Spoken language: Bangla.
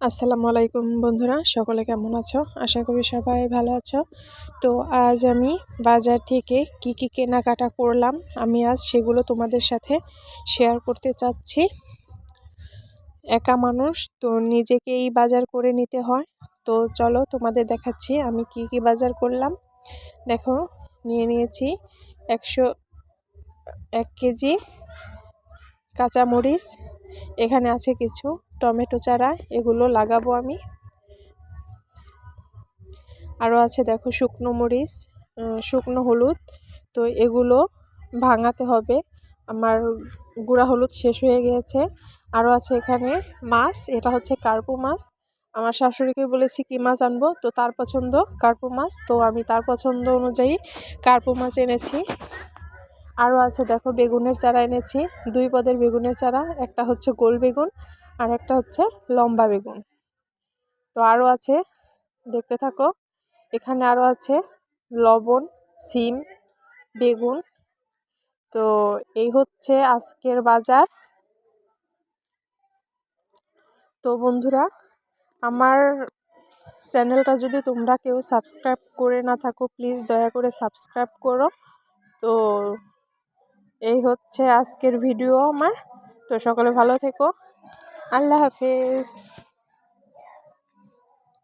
আসসালামু আলাইকুম বন্ধুরা, সকলে কেমন আছো? আশা করি সবাই ভালো আছো। তো আজ আমি বাজার থেকে কি কি কেনাকাটা করলাম আমি আজ সেগুলো তোমাদের সাথে শেয়ার করতে চাচ্ছি। একা মানুষ তো নিজেকেই বাজার করে নিতে হয়। তো চলো তোমাদের দেখাচ্ছি আমি কি কি বাজার করলাম। দেখো, নিয়ে নিয়েছি 101 কেজি কাঁচামরিচ। এখানে আছে কিছু টমেটো চারা, এগুলো লাগাবো আমি। আরও আছে দেখো শুকনো মরিচ, শুকনো হলুদ। তো এগুলো ভাঙাতে হবে, আমার গুঁড়া হলুদ শেষ হয়ে গিয়েছে। আরও আছে এখানে মাছ, এটা হচ্ছে কার্পু মাছ। আমার শাশুড়িকে বলেছি কি মাছ আনবো, তো তার পছন্দ কার্পু মাছ, তো আমি তার পছন্দ অনুযায়ী কার্পু মাছ এনেছি। আরও আছে দেখো বেগুনের চারা এনেছি, 2 পদের বেগুনের চারা, একটা হচ্ছে গোল বেগুন আর একটা হচ্ছে লম্বা বেগুন। তো আরও আছে, দেখতে থাকো। এখানে আরও আছে লবণ, সিম, বেগুন। তো এই হচ্ছে আজকের বাজার। তো বন্ধুরা, আমার চ্যানেলটা যদি তোমরা কেউ সাবস্ক্রাইব করে না থাকো, প্লিজ দয়া করে সাবস্ক্রাইব করো। তো এই হচ্ছে আজকের ভিডিও আমার। তো সকলে ভালো থেকো, আল্লাহ হাফেজ।